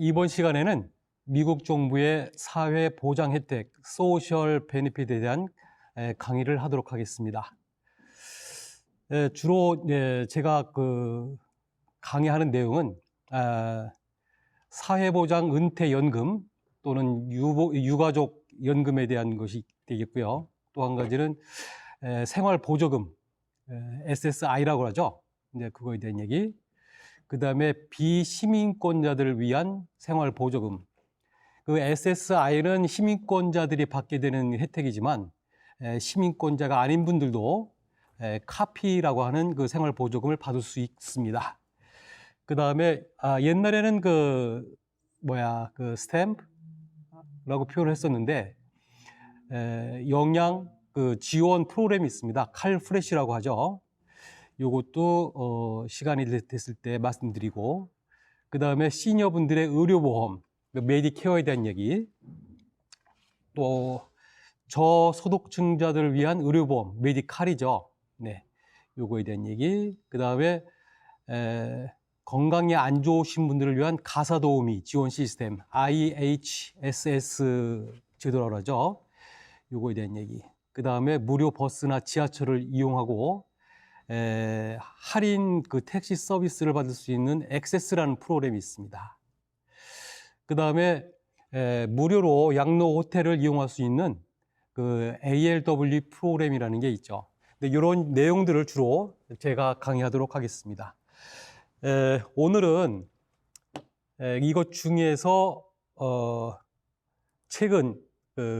이번 시간에는 미국 정부의 사회 보장 혜택, 소셜 베네핏에 대한 강의를 하도록 하겠습니다. 주로 제가 강의하는 내용은 사회보장 은퇴연금 또는 유가족 연금에 대한 것이 되겠고요. 또 한 가지는 생활보조금, SSI라고 하죠. 이제 그거에 대한 얘기. 그 다음에 비시민권자들을 위한 생활보조금. 그 SSI는 시민권자들이 받게 되는 혜택이지만 시민권자가 아닌 분들도 카피라고 하는 그 생활보조금을 받을 수 있습니다. 그 다음에 옛날에는 스탬프라고 표현을 했었는데 영양 지원 프로그램이 있습니다. 칼프레시라고 하죠. 요것도 시간이 됐을 때 말씀드리고, 그 다음에 시니어분들의 의료보험, 메디케어에 대한 얘기, 또 저소득층자들을 위한 의료보험, 메디칼이죠. 네, 요거에 대한 얘기. 그 다음에 건강이 안 좋으신 분들을 위한 가사도우미 지원 시스템, IHSS 제도라고 하죠. 요거에 대한 얘기. 그 다음에 무료 버스나 지하철을 이용하고 할인 택시 서비스를 받을 수 있는 액세스라는 프로그램이 있습니다. 그 다음에 무료로 양로 호텔을 이용할 수 있는 ALW 프로그램이라는 게 있죠. 근데 이런 내용들을 주로 제가 강의하도록 하겠습니다. 오늘은 이것 중에서 최근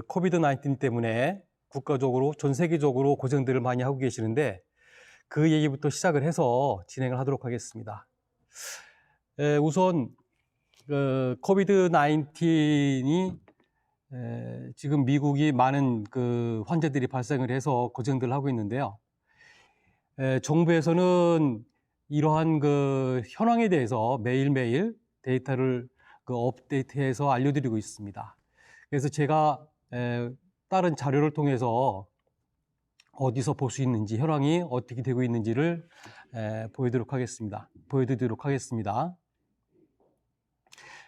코비드-19 때문에 국가적으로 전 세계적으로 고생들을 많이 하고 계시는데 그 얘기부터 시작을 해서 진행을 하도록 하겠습니다. 우선 코비드-19이 지금 미국이 많은 환자들이 발생을 해서 고생들을 하고 있는데요. 정부에서는 이러한 현황에 대해서 매일매일 데이터를 업데이트해서 알려드리고 있습니다. 그래서 제가 다른 자료를 통해서 어디서 볼 수 있는지, 현황이 어떻게 되고 있는지를 보여드리도록 하겠습니다.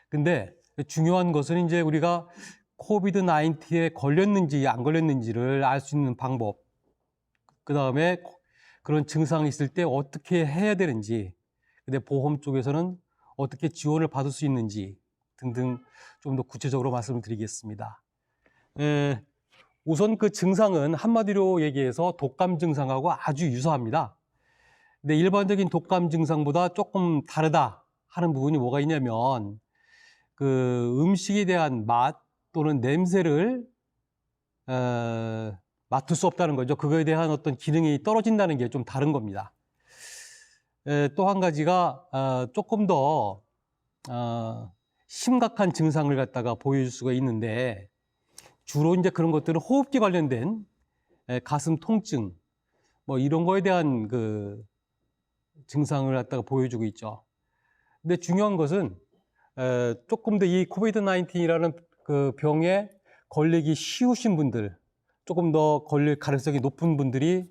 근데 중요한 것은 이제 우리가 코비드-19에 걸렸는지 안 걸렸는지를 알 수 있는 방법, 그 다음에 그런 증상이 있을 때 어떻게 해야 되는지, 근데 보험 쪽에서는 어떻게 지원을 받을 수 있는지 등등 좀 더 구체적으로 말씀을 드리겠습니다. 우선 그 증상은 한마디로 얘기해서 독감 증상하고 아주 유사합니다. 근데 일반적인 독감 증상보다 조금 다르다 하는 부분이 뭐가 있냐면 음식에 대한 맛 또는 냄새를 맡을 수 없다는 거죠. 그거에 대한 어떤 기능이 떨어진다는 게 좀 다른 겁니다. 또 한 가지가 조금 더 심각한 증상을 갖다가 보여줄 수가 있는데 주로 이제 그런 것들은 호흡기 관련된 가슴 통증 이런 거에 대한 증상을 갖다가 보여주고 있죠. 근데 중요한 것은 조금 더 이 코비드-19이라는 병에 걸리기 쉬우신 분들, 조금 더 걸릴 가능성이 높은 분들이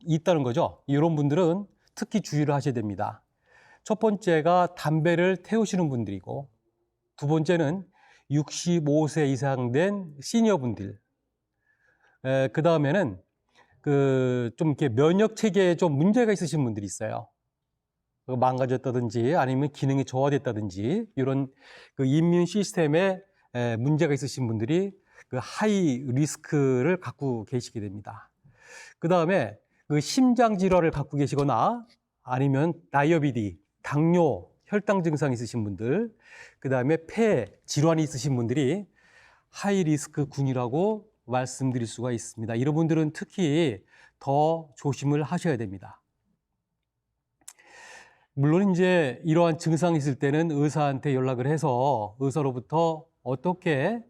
있다는 거죠. 이런 분들은 특히 주의를 하셔야 됩니다. 첫 번째가 담배를 태우시는 분들이고, 두 번째는 65세 이상 된 시니어분들, 그 다음에는 좀 이렇게 면역 체계에 좀 문제가 있으신 분들이 있어요. 망가졌다든지 아니면 기능이 저하됐다든지 이런 이뮨 시스템에 문제가 있으신 분들이 하이 리스크를 갖고 계시게 됩니다. 그 다음에 심장 질환을 갖고 계시거나 아니면 다이어비디, 당뇨, 혈당 증상이 있으신 분들, 그 다음에 폐 질환이 있으신 분들이 하이 리스크 군이라고 말씀드릴 수가 있습니다. 이런 분들은 특히 더 조심을 하셔야 됩니다. 물론 이제 이러한 증상이 있을 때는 의사한테 연락을 해서 의사로부터 어떻게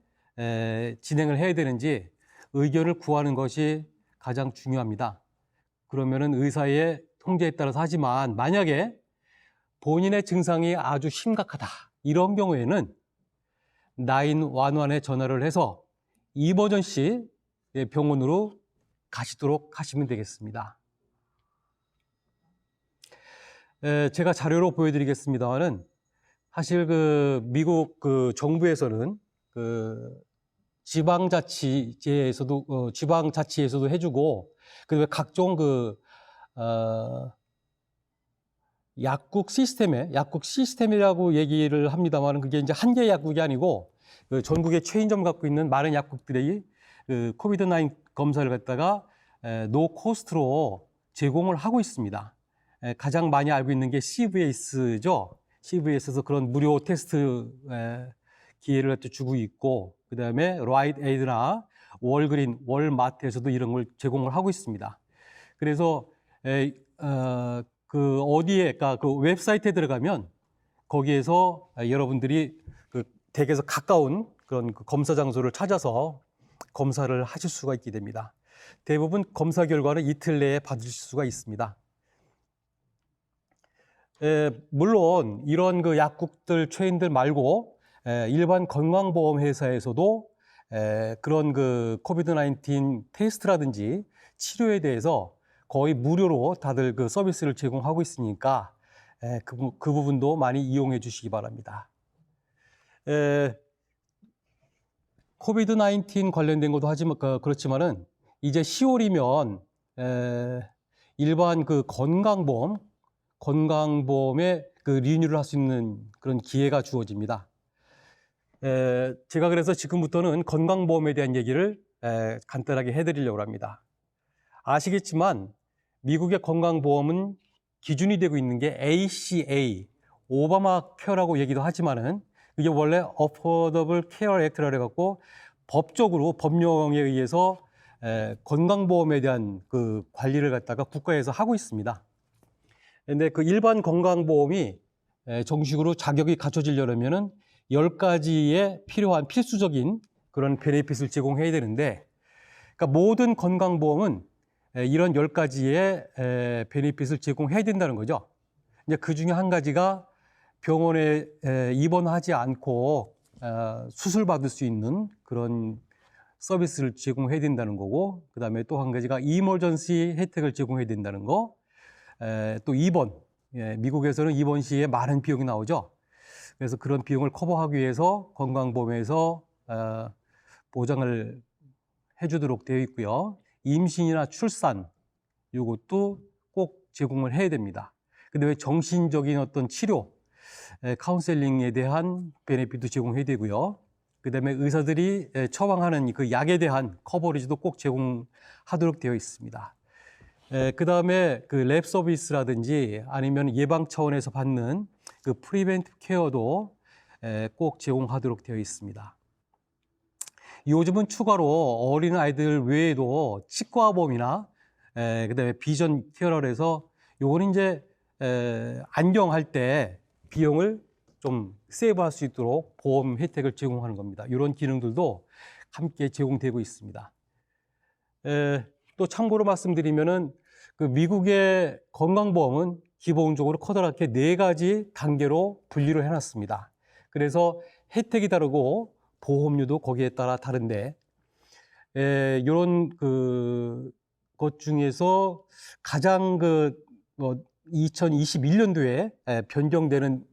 진행을 해야 되는지 의견을 구하는 것이 가장 중요합니다. 그러면은 의사의 통제에 따라서 하지만 만약에 본인의 증상이 아주 심각하다 이런 경우에는 911에 전화를 해서 이머전시 병원으로 가시도록 하시면 되겠습니다. 제가 자료로 보여드리겠습니다만은 사실 그 미국 그 정부에서는 그 지방자치에서도 해주고, 그다음에 각종 약국 시스템이라고 얘기를 합니다만, 그게 이제 한 개의 약국이 아니고 그 전국의 체인점 갖고 있는 많은 약국들이 그 코비드-19 검사를 갖다가 노 코스트로 제공을 하고 있습니다. 가장 많이 알고 있는 게 CVS죠. CVS에서 그런 무료 테스트 기회를 주고 있고, 그 다음에 라이트 에이드나 월그린, 월마트에서도 이런 걸 제공을 하고 있습니다. 그래서 그러니까 그 웹사이트에 들어가면 거기에서 여러분들이 그 댁에서 가까운 그런 그 검사 장소를 찾아서 검사를 하실 수가 있게 됩니다. 대부분 검사 결과는 이틀 내에 받으실 수가 있습니다. 물론 이런 그 약국들, 체인들 말고 일반 건강보험 회사에서도 그런 그 코비드-19 테스트라든지 치료에 대해서 거의 무료로 다들 그 서비스를 제공하고 있으니까 그 부분도 많이 이용해 주시기 바랍니다. 코비드-19 관련된 것도 하지만 그렇지만은 이제 10월이면 일반 그 건강보험에 그 리뉴를 할 수 있는 그런 기회가 주어집니다. 제가 그래서 지금부터는 건강보험에 대한 얘기를 간단하게 해드리려고 합니다. 아시겠지만 미국의 건강보험은 기준이 되고 있는 게 ACA, 오바마 케어라고 얘기도 하지만은 이게 원래 Affordable Care Act라고 해갖고 법적으로 법령에 의해서 건강보험에 대한 그 관리를 갖다가 국가에서 하고 있습니다. 근데 그 일반 건강보험이 정식으로 자격이 갖춰지려면은 10가지의 필요한 필수적인 그런 베네핏을 제공해야 되는데, 그러니까 모든 건강보험은 이런 10가지의 베네핏을 제공해야 된다는 거죠. 이제 그 중에 한 가지가 병원에 입원하지 않고 수술받을 수 있는 그런 서비스를 제공해야 된다는 거고, 그 다음에 또 한 가지가 이머전시 혜택을 제공해야 된다는 거, 또 입원, 미국에서는 입원 시에 많은 비용이 나오죠. 그래서 그런 비용을 커버하기 위해서 건강보험에서 보장을 해주도록 되어 있고요. 임신이나 출산, 이것도 꼭 제공을 해야 됩니다. 근데 왜 정신적인 어떤 치료, 카운셀링에 대한 베네핏도 제공해야 되고요. 그 다음에 의사들이 처방하는 그 약에 대한 커버리지도 꼭 제공하도록 되어 있습니다. 그 다음에 그 랩 서비스라든지 아니면 예방 차원에서 받는 그 프리벤티브 케어도 꼭 제공하도록 되어 있습니다. 요즘은 추가로 어린 아이들 외에도 치과보험이나 그다음에 비전 케어를 해서 요거는 이제 안경할 때 비용을 좀 세이브할 수 있도록 보험 혜택을 제공하는 겁니다. 이런 기능들도 함께 제공되고 있습니다. 또 참고로 말씀드리면은 그 미국의 건강보험은 기본적으로 커다랗게 4가지 단계로 분리를 해놨습니다. 그래서 혜택이 다르고 보험료도 거기에 따라 다른데, 이런 것 중에서 가장 2021년도에 변경되는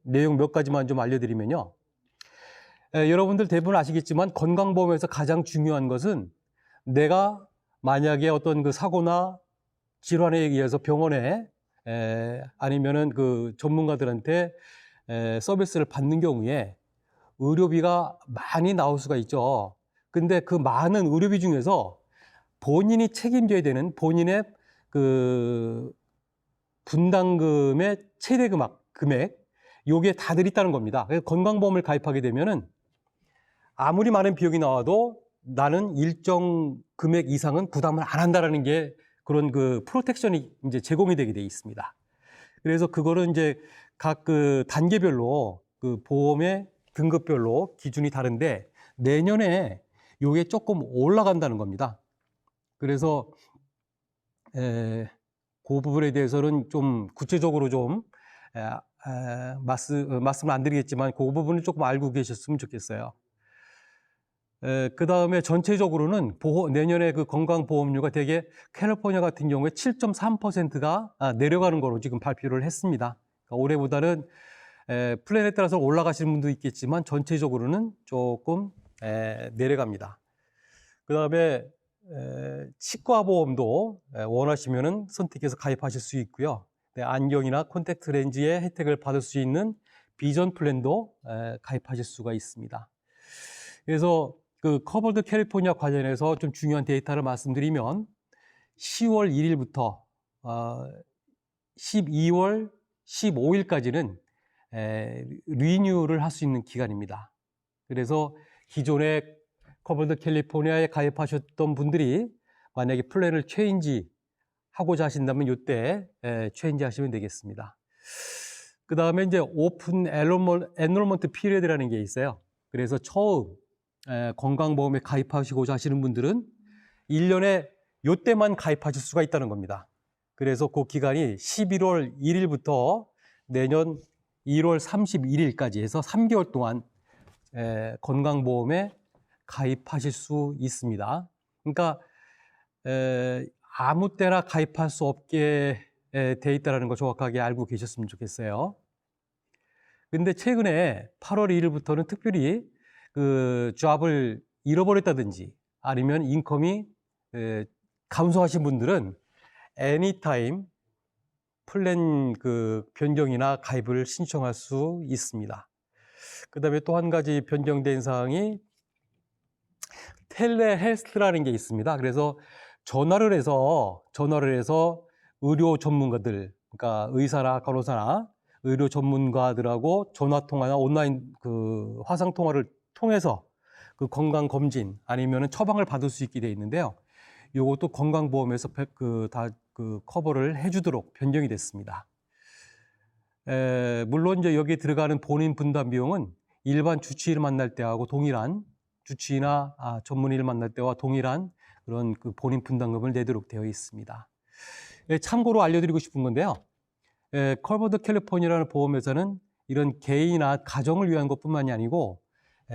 내용 몇 가지만 좀 알려드리면요. 여러분들 대부분 아시겠지만 건강보험에서 가장 중요한 것은 내가 만약에 어떤 그 사고나 질환에 의해서 병원에 아니면은 그 전문가들한테 서비스를 받는 경우에 의료비가 많이 나올 수가 있죠. 근데 그 많은 의료비 중에서 본인이 책임져야 되는 본인의 그 분담금의 최대 금액, 요게 다들 있다는 겁니다. 그래서 건강보험을 가입하게 되면은 아무리 많은 비용이 나와도 나는 일정 금액 이상은 부담을 안 한다라는 게 그런 그 프로텍션이 이제 제공이 되게 돼 있습니다. 그래서 그거를 이제 각 그 단계별로 그 보험의 등급별로 기준이 다른데 내년에 요게 조금 올라간다는 겁니다. 그래서 그 부분에 대해서는 좀 구체적으로 좀 말씀을 안 드리겠지만 그 부분을 조금 알고 계셨으면 좋겠어요. 그 다음에 전체적으로는 내년에 그 건강보험료가 되게 캘리포니아 같은 경우에 7.3%가 내려가는 거로 지금 발표를 했습니다. 그러니까 올해보다는 플랜에 따라서 올라가시는 분도 있겠지만 전체적으로는 조금 내려갑니다. 그 다음에 치과보험도 원하시면 선택해서 가입하실 수 있고요. 안경이나 콘택트 렌즈의 혜택을 받을 수 있는 비전 플랜도 가입하실 수가 있습니다. 그래서 그 커버드 캘리포니아 관련해서 좀 중요한 데이터를 말씀드리면 10월 1일부터 12월 15일까지는 리뉴를 할 수 있는 기간입니다. 그래서 기존에 커버드 캘리포니아에 가입하셨던 분들이 만약에 플랜을 체인지 하고자 하신다면 이때 체인지 하시면 되겠습니다. 그 다음에 이제 오픈 엔롤먼트 피리어드라는 게 있어요. 그래서 처음 건강보험에 가입하시고자 하시는 분들은 1년에 이때만 가입하실 수가 있다는 겁니다. 그래서 그 기간이 11월 1일부터 내년 1월 31일까지 해서 3개월 동안 건강보험에 가입하실 수 있습니다. 그러니까 아무 때나 가입할 수 없게 돼 있다는 거 정확하게 알고 계셨으면 좋겠어요. 근데 최근에 8월 1일부터는 특별히 그 잡을 잃어버렸다든지 아니면 인컴이 감소하신 분들은 애니타임 플랜 그 변경이나 가입을 신청할 수 있습니다. 그 다음에 또 한 가지 변경된 사항이 텔레헬스라는 게 있습니다. 그래서 전화를 해서 의료 전문가들, 그러니까 의사나 간호사나 의료 전문가들하고 전화 통화나 온라인 그 화상 통화를 통해서 그 건강 검진 아니면은 처방을 받을 수 있게 되어 있는데요. 요것도 건강보험에서 그 커버를 해주도록 변경이 됐습니다. 물론 이제 여기 들어가는 본인 분담 비용은 일반 주치의를 만날 때하고 동일한 주치의나 전문의를 만날 때와 동일한 그런 그 본인 분담금을 내도록 되어 있습니다. 참고로 알려드리고 싶은 건데요. 커버드 캘리포니아라는 보험회사는 이런 개인이나 가정을 위한 것뿐만이 아니고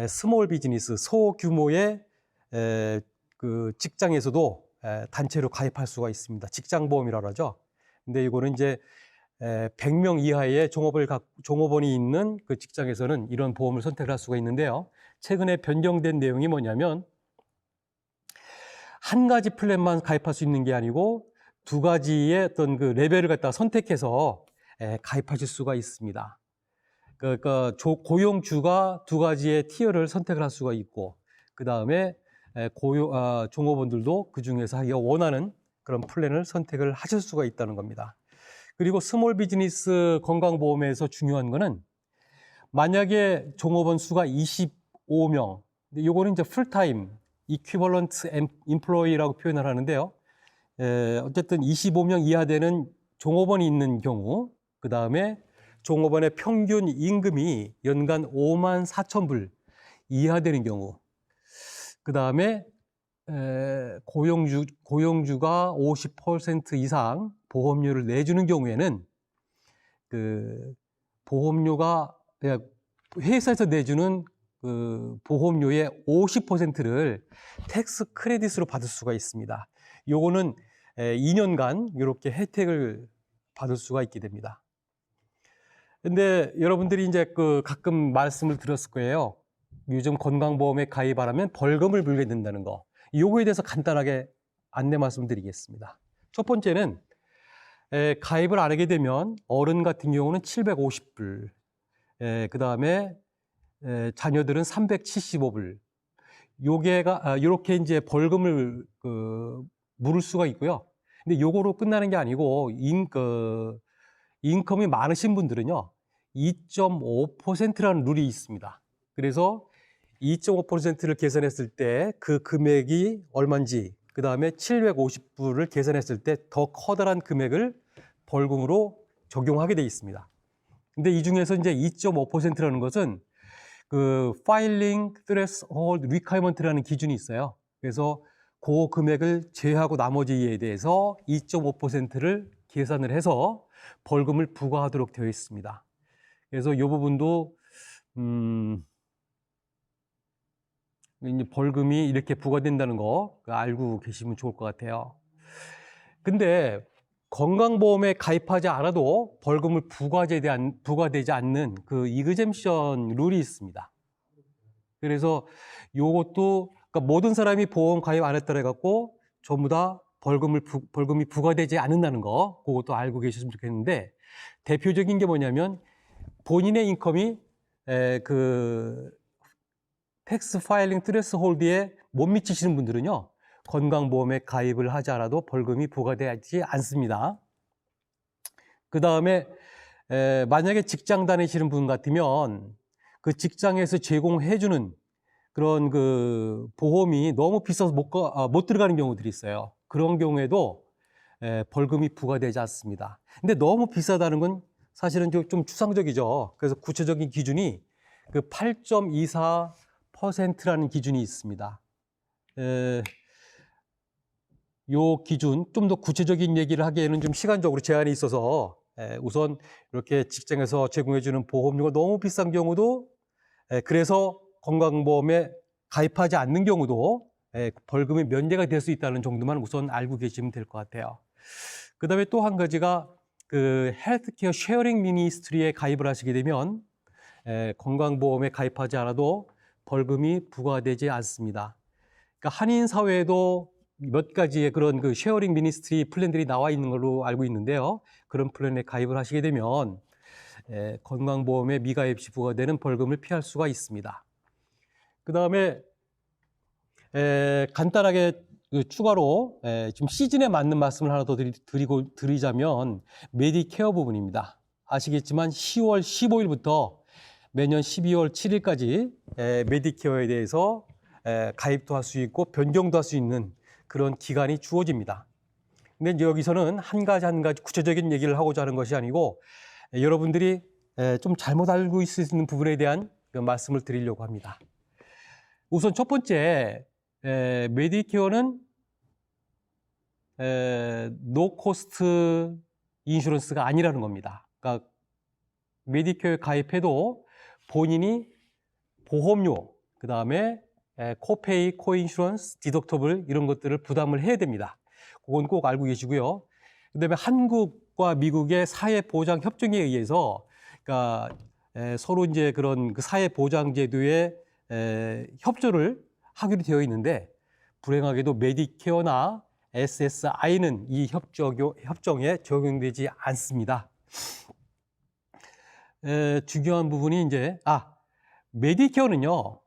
스몰 비즈니스, 소규모의 그 직장에서도 단체로 가입할 수가 있습니다. 직장보험이라고 하죠. 근데 이거는 이제 100명 이하의 종업원이 있는 그 직장에서는 이런 보험을 선택을 할 수가 있는데요. 최근에 변경된 내용이 뭐냐면 한 가지 플랜만 가입할 수 있는 게 아니고 두 가지의 어떤 그 레벨을 갖다 선택해서 가입하실 수가 있습니다. 그러니까 고용주가 두 가지의 티어를 선택을 할 수가 있고 그 다음에 종업원들도 그 중에서 하기가 원하는 그런 플랜을 선택을 하실 수가 있다는 겁니다. 그리고 스몰 비즈니스 건강보험에서 중요한 거는 만약에 종업원 수가 25명, 요거는 이제 풀타임, 이퀴벌런트 임플로이라고 표현을 하는데요. 어쨌든 25명 이하 되는 종업원이 있는 경우, 그 다음에 종업원의 평균 임금이 연간 5만 4천 불 이하 되는 경우, 그 다음에 고용주가 50% 이상 보험료를 내주는 경우에는 그 보험료가 회사에서 내주는 그 보험료의 50%를 텍스 크레딧으로 받을 수가 있습니다. 요거는 2년간 이렇게 혜택을 받을 수가 있게 됩니다. 근데 여러분들이 이제 그 가끔 말씀을 들었을 거예요. 요즘 건강보험에 가입 안 하면 벌금을 물게 된다는 거. 요거에 대해서 간단하게 안내 말씀드리겠습니다. 첫 번째는 가입을 안 하게 되면 어른 같은 경우는 750불, 그 다음에 자녀들은 375불. 요렇게 이제 벌금을 물을 수가 있고요. 근데 요거로 끝나는 게 아니고 인컴이 많으신 분들은요 2.5%라는 룰이 있습니다. 그래서 2.5%를 계산했을 때 그 금액이 얼마인지, 그 다음에 750불을 계산했을 때 더 커다란 금액을 벌금으로 적용하게 되어 있습니다. 근데 이 중에서 이제 2.5%라는 것은 그 Filing Threshold Requirement라는 기준이 있어요. 그래서 그 금액을 제외하고 나머지에 대해서 2.5%를 계산을 해서 벌금을 부과하도록 되어 있습니다. 그래서 이 부분도 이제 벌금이 이렇게 부과된다는 거 알고 계시면 좋을 것 같아요. 근데 건강보험에 가입하지 않아도 벌금을 부과되지 않는 그 이그젬션 룰이 있습니다. 그래서 요것도 그러니까 모든 사람이 보험 가입 안 했다 해갖고 전부 다 벌금이 부과되지 않는다는 거, 그것도 알고 계셨으면 좋겠는데, 대표적인 게 뭐냐면 본인의 인컴이 그 텍스 파일링 트레스홀드에 못 미치시는 분들은요, 건강보험에 가입을 하지 않아도 벌금이 부과되지 않습니다. 그 다음에 만약에 직장 다니시는 분 같으면 그 직장에서 제공해주는 그런 그 보험이 너무 비싸서 못 들어가는 경우들이 있어요. 그런 경우에도 벌금이 부과되지 않습니다. 근데 너무 비싸다는 건 사실은 좀 추상적이죠. 그래서 구체적인 기준이 그 8.24%라는 기준이 있습니다. 요 기준, 좀 더 구체적인 얘기를 하기에는 좀 시간적으로 제한이 있어서 우선 이렇게 직장에서 제공해주는 보험료가 너무 비싼 경우도, 그래서 건강보험에 가입하지 않는 경우도 벌금이 면제가 될 수 있다는 정도만 우선 알고 계시면 될 것 같아요. 그 다음에 또 한 가지가 그 헬스케어 쉐어링 미니스트리에 가입을 하시게 되면 건강보험에 가입하지 않아도 벌금이 부과되지 않습니다. 그러니까 한인 사회에도 몇 가지의 그런 그 쉐어링 미니스트리 플랜들이 나와 있는 걸로 알고 있는데요. 그런 플랜에 가입을 하시게 되면 건강보험에 미가입 시 부과되는 벌금을 피할 수가 있습니다. 그 다음에 간단하게 추가로 지금 시즌에 맞는 말씀을 하나 더 드리자면 메디케어 부분입니다. 아시겠지만 10월 15일부터 매년 12월 7일까지 메디케어에 대해서 가입도 할 수 있고 변경도 할 수 있는 그런 기간이 주어집니다. 근데 이제 여기서는 한 가지 구체적인 얘기를 하고자 하는 것이 아니고 여러분들이 좀 잘못 알고 있는 부분에 대한 말씀을 드리려고 합니다. 우선 첫 번째, 메디케어는 노 코스트 인슈런스가 아니라는 겁니다. 그러니까 메디케어에 가입해도 본인이 보험료, 그 다음에 코페이, 코인슈런스, 디덕터블 이런 것들을 부담을 해야 됩니다. 그건 꼭 알고 계시고요. 그 다음에 한국과 미국의 사회보장협정에 의해서 그러니까 서로 이제 그런 그 사회보장제도에 협조를 하기로 되어 있는데 불행하게도 메디케어나 SSI는 이 협정에 적용되지 않습니다. 중요한 부분이 이제 메디케어는요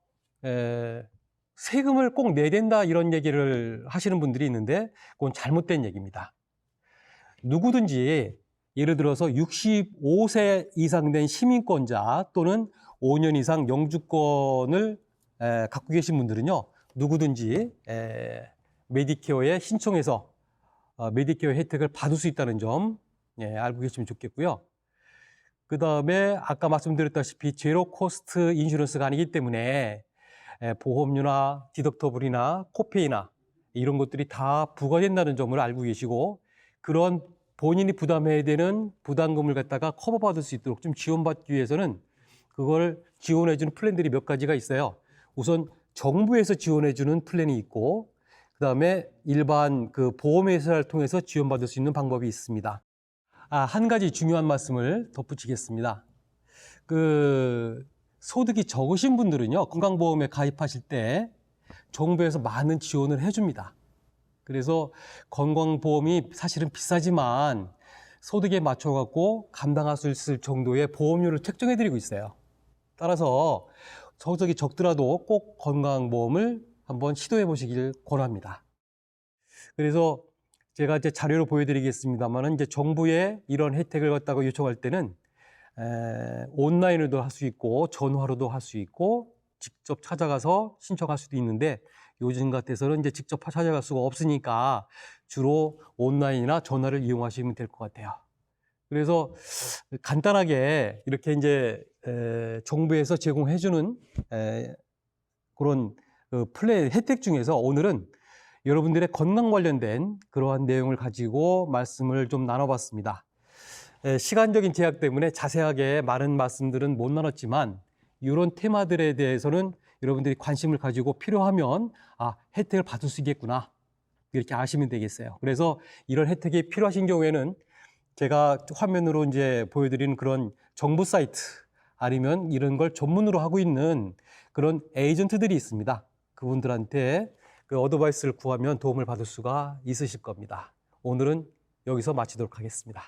세금을 꼭 내야 된다 이런 얘기를 하시는 분들이 있는데 그건 잘못된 얘기입니다. 누구든지 예를 들어서 65세 이상 된 시민권자 또는 5년 이상 영주권을 갖고 계신 분들은요 누구든지 메디케어에 신청해서 메디케어 혜택을 받을 수 있다는 점 알고 계시면 좋겠고요. 그 다음에 아까 말씀드렸다시피 제로 코스트 인슈런스가 아니기 때문에 보험료나 디덕터블이나 코페이나 이런 것들이 다 부과된다는 점을 알고 계시고 그런 본인이 부담해야 되는 부담금을 갖다가 커버받을 수 있도록 좀 지원받기 위해서는 그걸 지원해주는 플랜들이 몇 가지가 있어요. 우선 정부에서 지원해주는 플랜이 있고 그 다음에 일반 그 보험회사를 통해서 지원받을 수 있는 방법이 있습니다. 한 가지 중요한 말씀을 덧붙이겠습니다. 소득이 적으신 분들은요, 건강보험에 가입하실 때 정부에서 많은 지원을 해줍니다. 그래서 건강보험이 사실은 비싸지만 소득에 맞춰갖고 감당할 수 있을 정도의 보험료를 책정해드리고 있어요. 따라서 소득이 적더라도 꼭 건강보험을 한번 시도해 보시길 권합니다. 그래서 제가 이제 자료로 보여드리겠습니다만은 이제 정부의 이런 혜택을 갖다가 요청할 때는 온라인으로도 할 수 있고 전화로도 할 수 있고 직접 찾아가서 신청할 수도 있는데 요즘 같아서는 이제 직접 찾아갈 수가 없으니까 주로 온라인이나 전화를 이용하시면 될 것 같아요. 그래서 간단하게 이렇게 이제 정부에서 제공해주는 그런 플랜 혜택 중에서 오늘은 여러분들의 건강 관련된 그러한 내용을 가지고 말씀을 좀 나눠봤습니다. 시간적인 제약 때문에 자세하게 많은 말씀들은 못 나눴지만 이런 테마들에 대해서는 여러분들이 관심을 가지고 필요하면 혜택을 받을 수 있겠구나. 이렇게 아시면 되겠어요. 그래서 이런 혜택이 필요하신 경우에는 제가 화면으로 이제 보여드리는 그런 정부 사이트 아니면 이런 걸 전문으로 하고 있는 그런 에이전트들이 있습니다. 그분들한테 그 어드바이스를 구하면 도움을 받을 수가 있으실 겁니다. 오늘은 여기서 마치도록 하겠습니다.